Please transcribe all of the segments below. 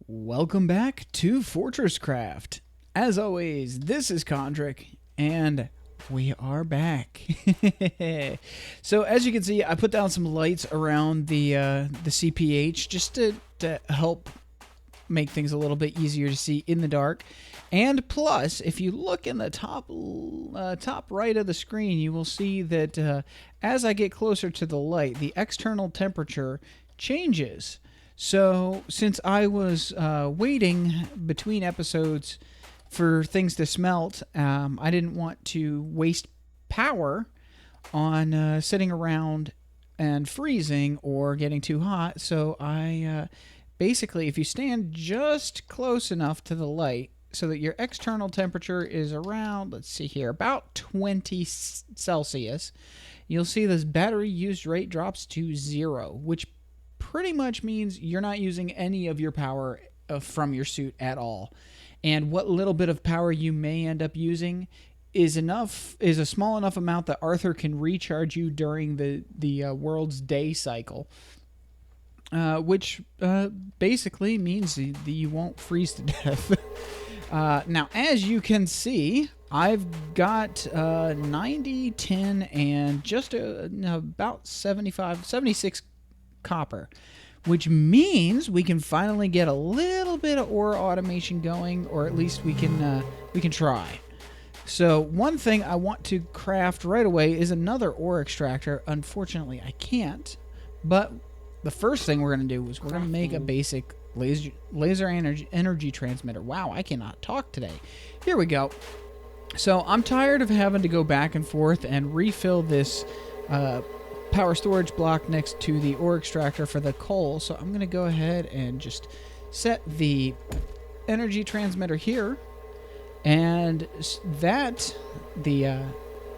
Welcome back to FortressCraft. As always, this is Kondrik, and we are back. So as you can see, I put down some lights around the CPH just to help make things a little bit easier to see in the dark. And plus, if you look in the top right of the screen, you will see that as I get closer to the light, the external temperature changes. So since I was waiting between episodes for things to smelt, I didn't want to waste power on sitting around and freezing or getting too hot. So I basically, if you stand just close enough to the light so that your external temperature is around, let's see here, about 20 Celsius, you'll see this battery used rate drops to 0, which pretty much means you're not using any of your power from your suit at all. And what little bit of power you may end up using is a small enough amount that Arthur can recharge you during the world's day cycle, which basically means that you won't freeze to death. Now, as you can see, I've got 90, 10, and just about 76 copper, which means we can finally get a little bit of ore automation going, or at least we can try. So one thing I want to craft right away is another ore extractor. Unfortunately, I can't, but the first thing we're going to do is we're going to make a basic laser energy transmitter. Wow, I cannot talk today. Here we go. So I'm tired of having to go back and forth and refill this power storage block next to the ore extractor for the coal, so I'm going to go ahead and just set the energy transmitter here, and the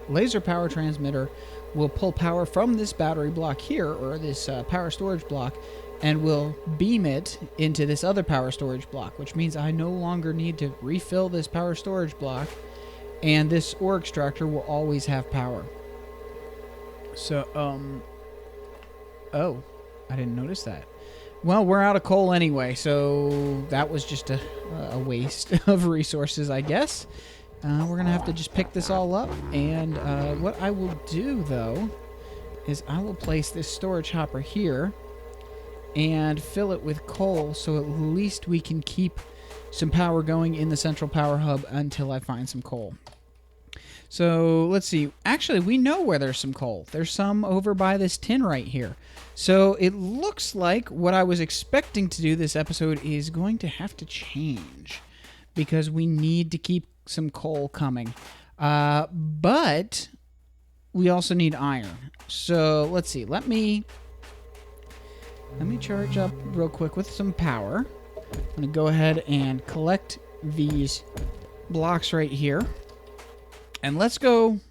laser power transmitter will pull power from this battery block here, or this power storage block, and will beam it into this other power storage block, which means I no longer need to refill this power storage block, and this ore extractor will always have power. So, oh, I didn't notice that. Well, we're out of coal anyway, so that was just a waste of resources, I guess. We're going to have to just pick this all up, and what I will do, though, is I will place this storage hopper here and fill it with coal, so at least we can keep some power going in the central power hub until I find some coal. So let's see. Actually, we know where there's some coal. There's some over by this tin right here. So it looks like what I was expecting to do this episode is going to have to change, because we need to keep some coal coming. But we also need iron. So let's see. Let me charge up real quick with some power. I'm going to go ahead and collect these blocks right here. And let's go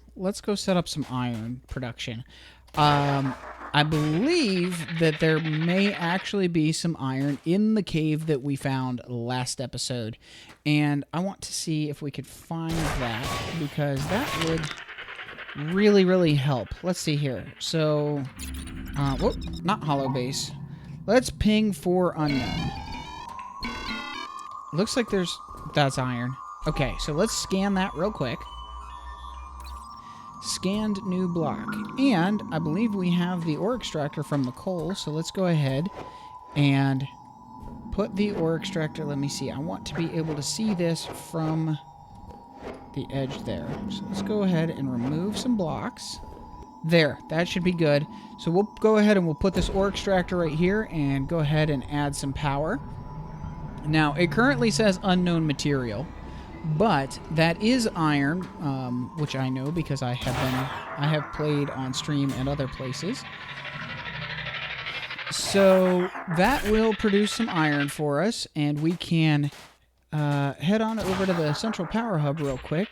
set up some iron production. I believe that there may actually be some iron in the cave that we found last episode. And I want to see if we could find that, because that would really, really help. Let's see here. So, whoop, not hollow base. Let's ping for unknown. Looks like that's iron. Okay, so let's scan that real quick. Scanned new block, and I believe we have the ore extractor from the coal, so let's go ahead and put the ore extractor. Let me see, I want to be able to see this from the edge there, so let's go ahead and remove some blocks. There, that should be good. So we'll go ahead and we'll put this ore extractor right here and go ahead and add some power. Now, it currently says unknown material, but that is iron, which I know because I have played on stream and other places. So that will produce some iron for us, and we can head on over to the central power hub real quick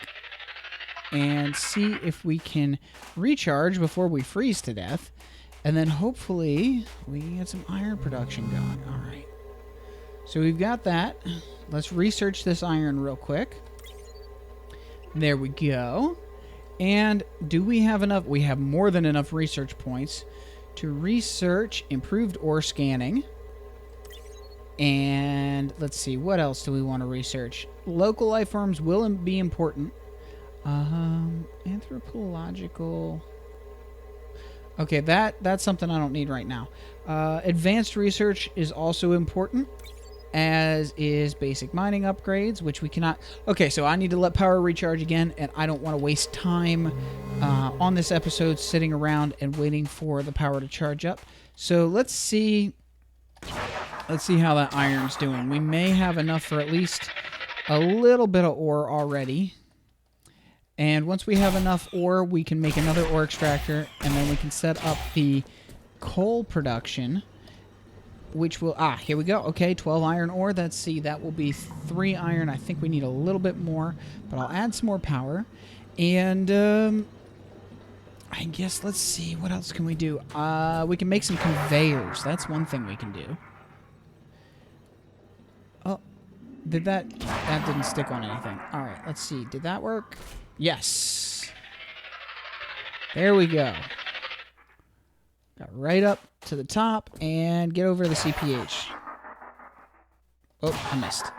and see if we can recharge before we freeze to death, and then hopefully we can get some iron production going. All right. So we've got that. Let's research this iron real quick. There we go. And do we have enough? We have more than enough research points to research improved ore scanning. And And let's see, what else do we want to research? Local life forms will be important. Anthropological. Okay, that's something I don't need right now. Advanced research is also important, as is basic mining upgrades, which we cannot... Okay, so I need to let power recharge again, and I don't want to waste time on this episode sitting around and waiting for the power to charge up. So let's see how that iron's doing. We may have enough for at least a little bit of ore already. And once we have enough ore, we can make another ore extractor, and then we can set up the coal production, which will... Ah, here we go. Okay, 12 iron ore. Let's see, that will be 3 iron. I think we need a little bit more, but I'll add some more power. And, I guess, let's see, what else can we do? We can make some conveyors. That's one thing we can do. Oh, did that... That didn't stick on anything. All right, let's see. Did that work? Yes. There we go. Got right up to the top and get over the CPH. Oh, I missed.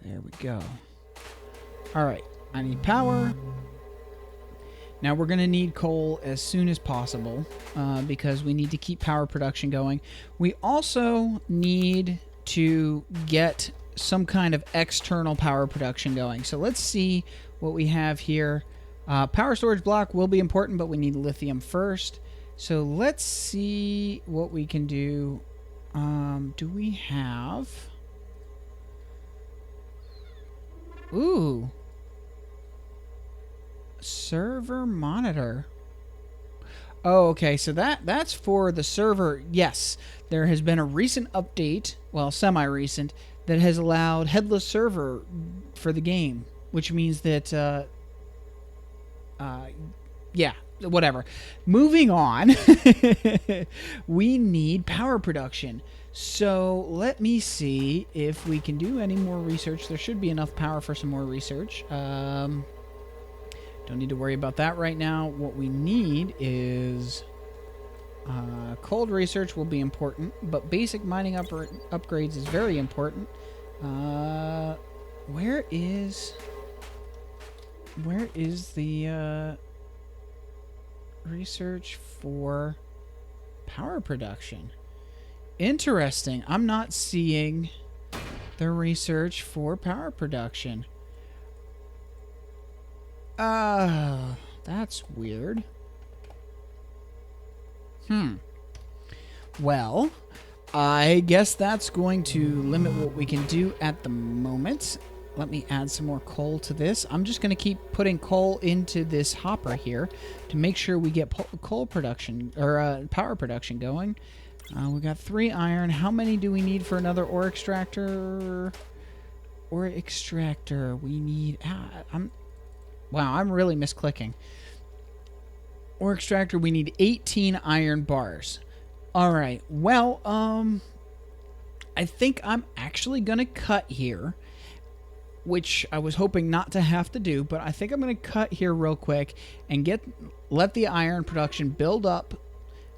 There we go. All right, I need power. Now we're going to need coal as soon as possible because we need to keep power production going. We also need to get some kind of external power production going. So let's see what we have here. Power storage block will be important, but we need lithium first. So let's see what we can do. Do we have... Ooh. Server monitor. Oh, okay, so that's for the server. Yes, there has been a recent update, well, semi-recent, that has allowed headless server for the game, which means that, yeah, whatever. Moving on, we need power production. So let me see if we can do any more research. There should be enough power for some more research. Don't need to worry about that right now. What we need is... cold research will be important, but basic mining upgrades is very important. Where is the research for power production? Interesting. I'm not seeing the research for power production. That's weird. Well, I guess that's going to limit what we can do at the moment. Let me add some more coal to this. I'm just going to keep putting coal into this hopper here to make sure we get coal production, or power production going. We got 3 iron. How many do we need for another ore extractor? Ore extractor. We need... Wow, I'm really misclicking. Ore extractor, we need 18 iron bars. Alright, well, I think I'm actually going to cut here, which I was hoping not to have to do, but I think I'm going to cut here real quick and let the iron production build up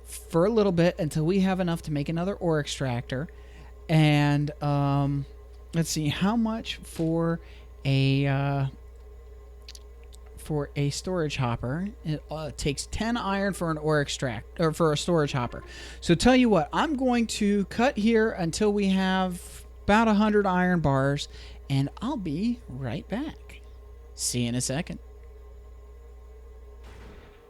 for a little bit until we have enough to make another ore extractor. And, let's see, how much for a storage hopper? It takes 10 iron for an ore extract, or for a storage hopper. So tell you what, I'm going to cut here until we have about 100 iron bars, and I'll be right back. See you in a second.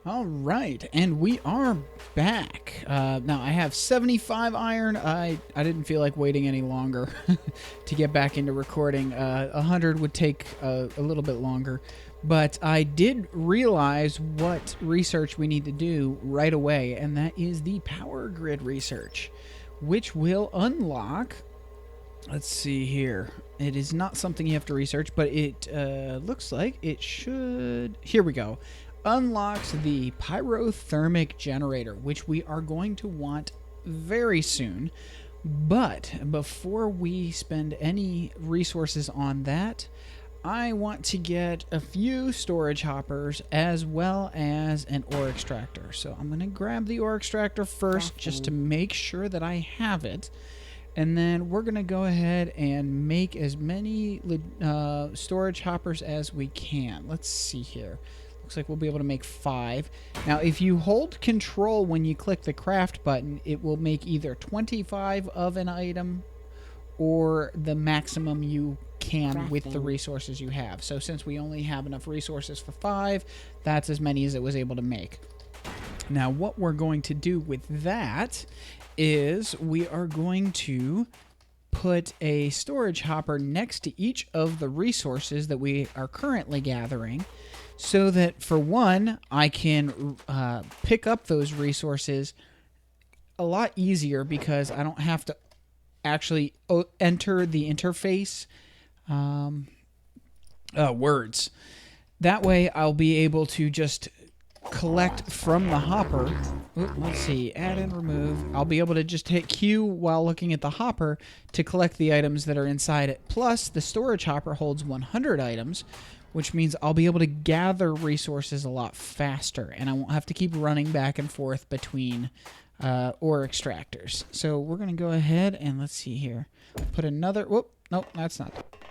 All right, and we are back. Now, I have 75 iron. I didn't feel like waiting any longer to get back into recording. 100 would take a little bit longer. But I did realize what research we need to do right away, and that is the power grid research, which will unlock... Let's see here. It is not something you have to research, but it looks like it should... Here we go. Unlocks the pyrothermic generator, which we are going to want very soon. But before we spend any resources on that, I want to get a few storage hoppers as well as an ore extractor. So I'm going to grab the ore extractor first just to make sure that I have it. And then we're going to go ahead and make as many storage hoppers as we can. Let's see here. Looks like we'll be able to make 5. Now, if you hold control when you click the craft button, it will make either 25 of an item or the maximum you can with the resources you have. So since we only have enough resources for 5, that's as many as it was able to make. Now, what we're going to do with that is we are going to put a storage hopper next to each of the resources that we are currently gathering, so that for one, I can pick up those resources a lot easier because I don't have to actually enter the interface words. That way I'll be able to just collect from the hopper. Let's see, add and remove. I'll be able to just hit Q while looking at the hopper to collect the items that are inside it. Plus, the storage hopper holds 100 items, which means I'll be able to gather resources a lot faster, and I won't have to keep running back and forth between ore extractors. So we're going to go ahead and let's see here. Put another... Whoop, nope, that's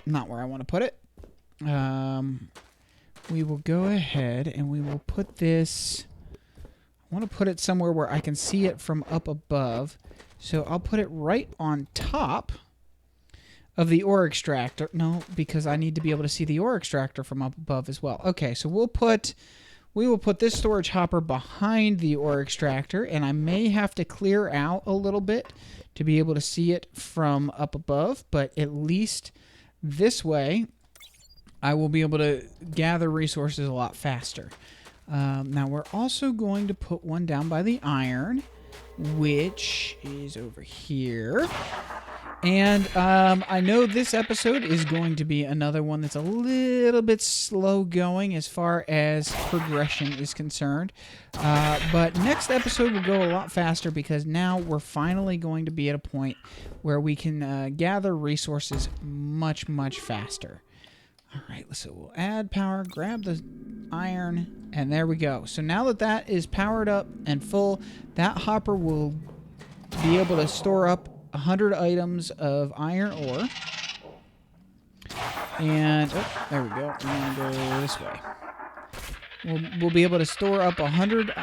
not where I want to put it. We will go ahead and we will put this... I want to put it somewhere where I can see it from up above. So I'll put it right on top of the ore extractor. No, because I need to be able to see the ore extractor from up above as well. Okay, so we will put this storage hopper behind the ore extractor, and I may have to clear out a little bit to be able to see it from up above, but at least this way I will be able to gather resources a lot faster. Now we're also going to put one down by the iron, which is over here. And I know this episode is going to be another one that's a little bit slow going as far as progression is concerned. But next episode will go a lot faster because now we're finally going to be at a point where we can gather resources much, much faster. All right, so we'll add power, grab the iron, and there we go. So now that that is powered up and full, that hopper will be able to store up 100 items of iron ore. And, oh, there we go. I'm going to go this way. We'll be able to store up 100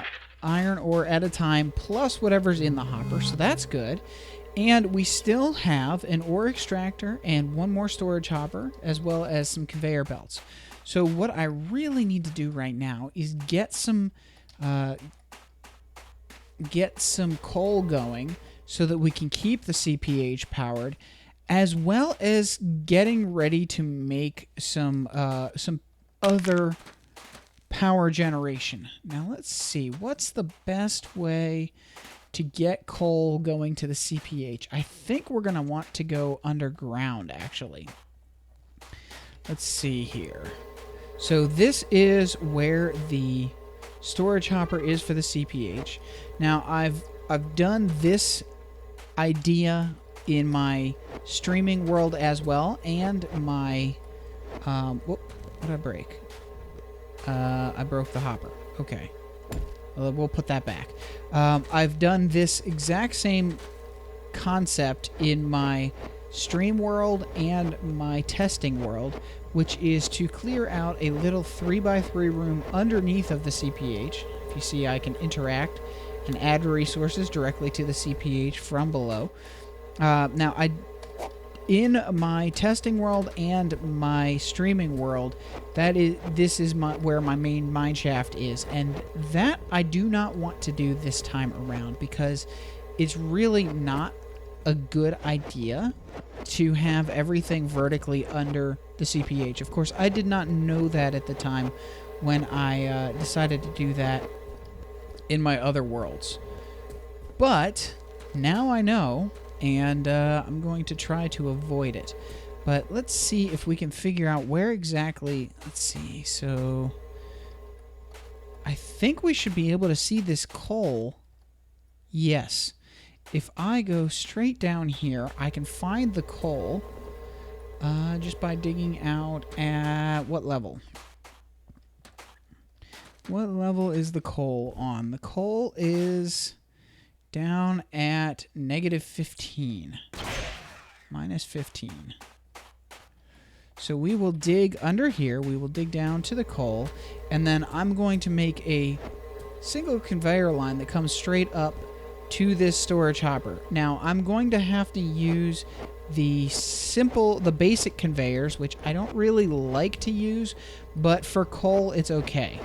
iron ore at a time, plus whatever's in the hopper, so that's good. And we still have an ore extractor and one more storage hopper, as well as some conveyor belts. So what I really need to do right now is get some coal going so that we can keep the CPH powered, as well as getting ready to make some other power generation. Now let's see, what's the best way to get coal going to the CPH? I think we're going to want to go underground, actually. Let's see here. So this is where the storage hopper is for the CPH. Now, I've done this idea in my streaming world as well, and my... what did I break? I broke the hopper. Okay. We'll put that back. I've done this exact same concept in my stream world and my testing world, which is to clear out a little 3x3 room underneath of the CPH. If you see, I can interact and add resources directly to the CPH from below. Now, in my testing world and my streaming world, this is where my main mine shaft is, and that I do not want to do this time around because it's really not a good idea to have everything vertically under the CPH. Of course, I did not know that at the time when I decided to do that in my other worlds, but now I know. And I'm going to try to avoid it. But let's see if we can figure out where exactly... Let's see. So I think we should be able to see this coal. Yes. If I go straight down here, I can find the coal. just by digging out at what level? What level is the coal on? The coal is down at -15. -15. So we will dig under here. We will dig down to the coal. And then I'm going to make a single conveyor line that comes straight up to this storage hopper. Now, I'm going to have to use the basic conveyors, which I don't really like to use, but for coal, it's okay.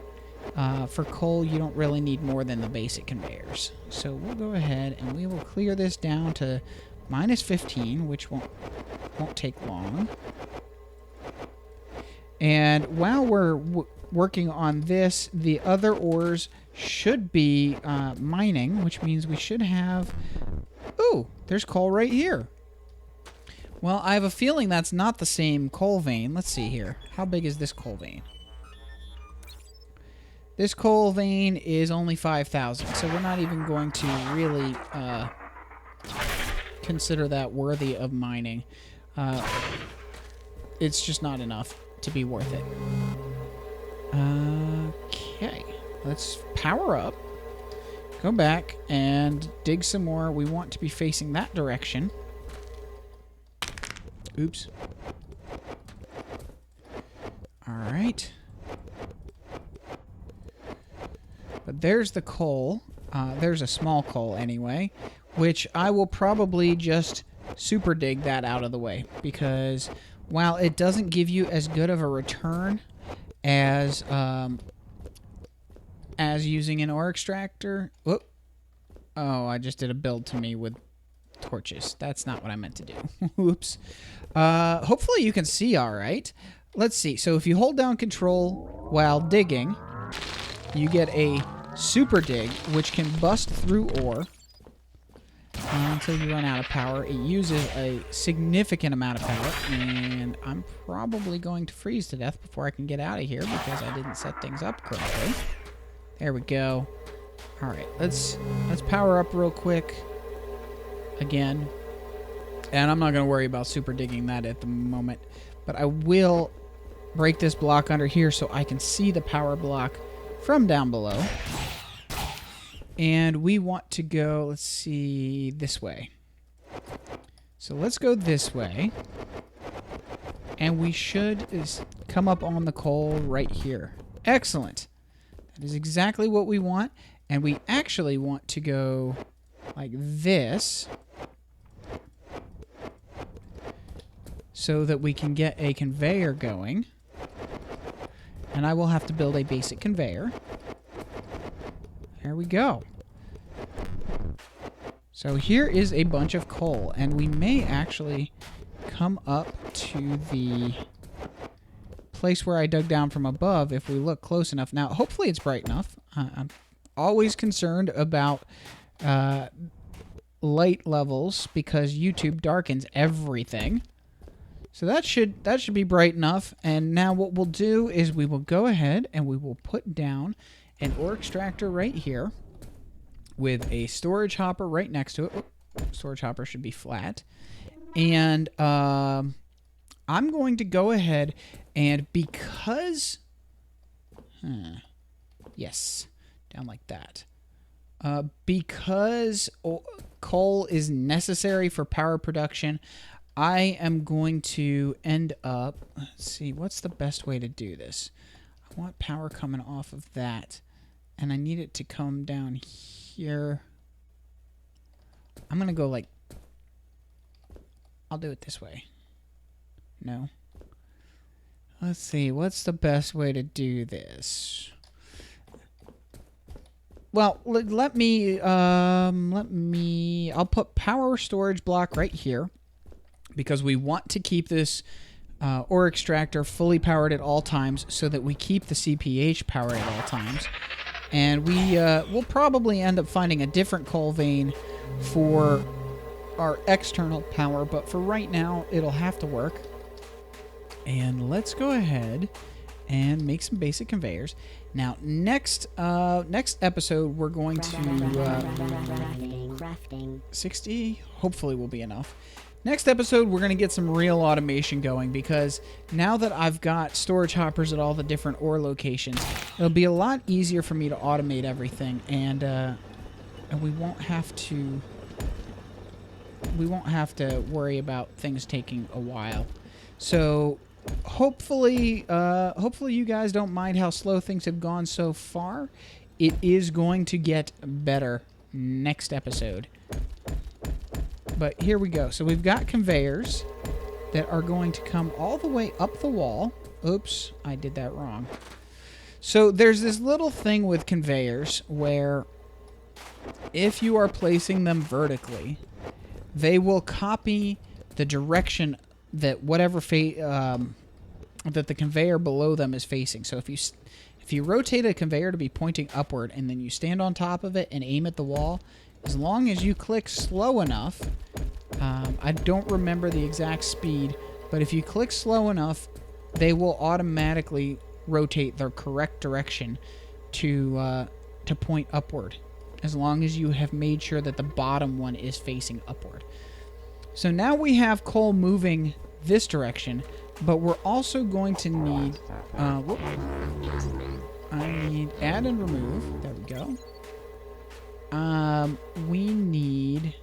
For coal, you don't really need more than the basic conveyors. So we'll go ahead and we will clear this down to -15, which won't take long. And while we're working on this, the other ores should be mining, which means we should have... Ooh, there's coal right here. Well, I have a feeling that's not the same coal vein. Let's see here. How big is this coal vein? This coal vein is only 5,000, so we're not even going to really consider that worthy of mining. It's just not enough to be worth it. Okay, let's power up, go back and dig some more. We want to be facing that direction. Oops. All right. But there's the coal. There's a small coal anyway, which I will probably just super dig that out of the way, because while it doesn't give you as good of a return as using an ore extractor. Whoop. Oh, I just did a build to me with torches. That's not what I meant to do. Oops. Hopefully you can see all right. Let's see. So if you hold down control while digging, you get a super dig, which can bust through ore until you run out of power. It uses a significant amount of power, and I'm probably going to freeze to death before I can get out of here because I didn't set things up correctly. There we go. All right, let's power up real quick again. And I'm not going to worry about super digging that at the moment, but I will break this block under here so I can see the power block from down below. And we want to go, let's see, this way. So let's go this way. And we should come up on the coal right here. Excellent. That is exactly what we want. And we actually want to go like this, so that we can get a conveyor going. And I will have to build a basic conveyor. There we go. So here is a bunch of coal, and we may actually come up to the place where I dug down from above if we look close enough. Now, hopefully it's bright enough. I'm always concerned about light levels because YouTube darkens everything. So that should be bright enough. And now what we'll do is we will go ahead and we will put down an ore extractor right here with a storage hopper right next to it. Oop, storage hopper should be flat. And I'm going to go ahead and because... yes, down like that. Because coal is necessary for power production, I am going to end up... Let's see, what's the best way to do this? I want power coming off of that, and I need it to come down here. I'm going to go like... I'll do it this way. No. Let's see, what's the best way to do this? Well, let me... I'll put power storage block right here, because we want to keep this ore extractor fully powered at all times so that we keep the CPH powered at all times. And we'll probably end up finding a different coal vein for our external power, but for right now, it'll have to work. And let's go ahead and make some basic conveyors. Now, next episode, we're going to... crafting. 60 hopefully will be enough Next episode, we're going to get some real automation going, because now that I've got storage hoppers at all the different ore locations, it'll be a lot easier for me to automate everything, and we won't have to worry about things taking a while. So hopefully you guys don't mind how slow things have gone so far. It is going to get better next episode. But here we go. So we've got conveyors that are going to come all the way up the wall. Oops, I did that wrong. So there's this little thing with conveyors where if you are placing them vertically, they will copy the direction that whatever that the conveyor below them is facing. So if you rotate a conveyor to be pointing upward and then you stand on top of it and aim at the wall, as long as you click slow enough, I don't remember the exact speed, but if you click slow enough, they will automatically rotate their correct direction to point upward, as long as you have made sure that the bottom one is facing upward. So now we have coal moving this direction, but we're also going to need... I need add and remove. There we go. We need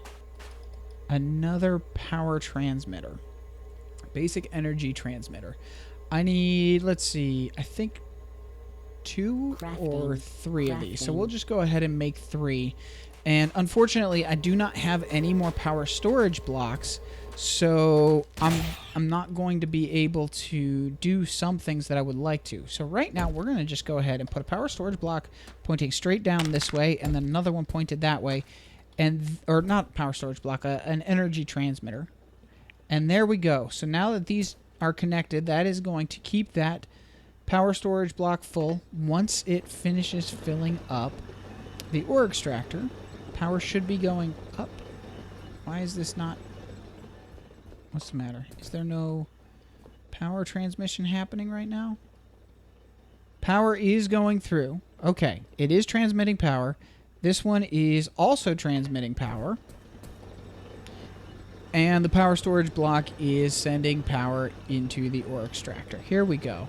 another power transmitter. Basic energy transmitter. I need, let's see, I think 2 or 3 of these. So we'll just go ahead and make 3. And unfortunately, I do not have any more power storage blocks, so I'm not going to be able to do some things that I would like to. So right now, we're going to just go ahead and put a power storage block pointing straight down this way, and then another one pointed that way, or not power storage block, an energy transmitter. And there we go. So now that these are connected, that is going to keep that power storage block full. Once it finishes filling up the ore extractor, power should be going up. Why is this not... What's the matter? Is there no power transmission happening right now? Power is going through. Okay, it is transmitting power. This one is also transmitting power. And the power storage block is sending power into the ore extractor. Here we go.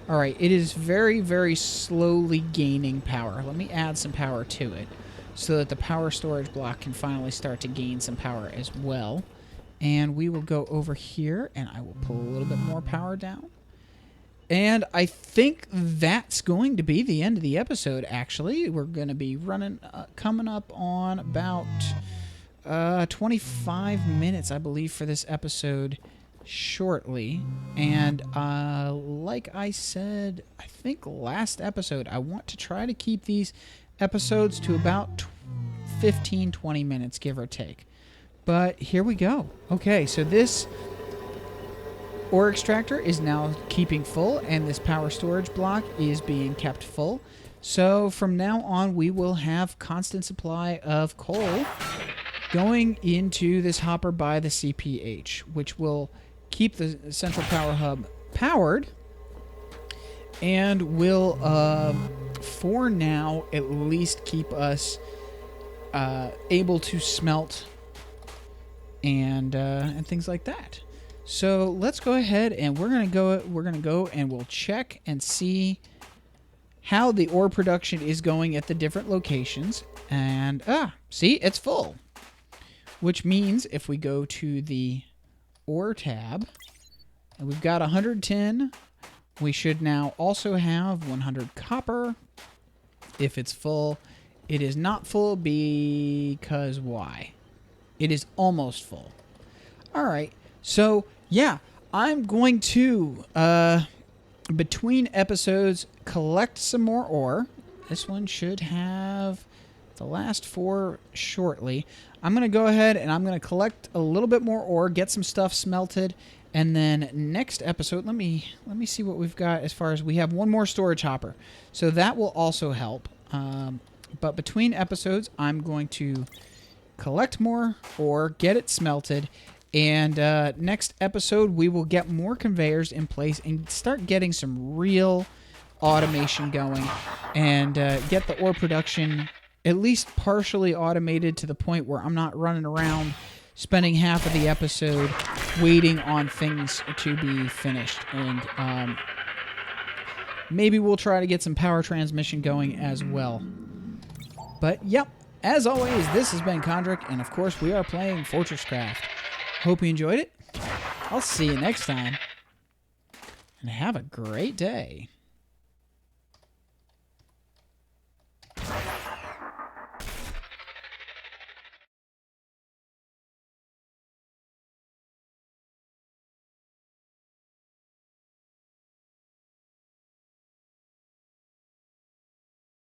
All right, it is very, very slowly gaining power. Let me add some power to it so that the power storage block can finally start to gain some power as well. And we will go over here, and I will pull a little bit more power down. And I think that's going to be the end of the episode, actually. We're going to be coming up on about 25 minutes, I believe, for this episode shortly. And like I said, I think last episode, I want to try to keep these episodes to about 15-20 minutes, give or take. But here we go. Okay, so this ore extractor is now keeping full, and this power storage block is being kept full. So from now on, we will have constant supply of coal going into this hopper by the CPH, which will keep the central power hub powered and will, for now, at least keep us able to smelt and things like that. So let's go ahead and we're gonna go and we'll check and see how the ore production is going at the different locations. And see, it's full, which means if we go to the ore tab, and we've got 110, we should now also have 100 copper. If it's full, it is not full because why? It is almost full. All right. So, yeah, I'm going to, between episodes, collect some more ore. This one should have the last 4 shortly. I'm going to go ahead and I'm going to collect a little bit more ore, get some stuff smelted, and then next episode, let me see what we've got as far as we have one more storage hopper. So that will also help. But between episodes, I'm going to collect more ore, get it smelted, and next episode we will get more conveyors in place and start getting some real automation going and get the ore production at least partially automated to the point where I'm not running around spending half of the episode waiting on things to be finished. And maybe we'll try to get some power transmission going as well. But, yep, as always, this has been Kondrik, and of course, we are playing FortressCraft. Hope you enjoyed it. I'll see you next time, and have a great day.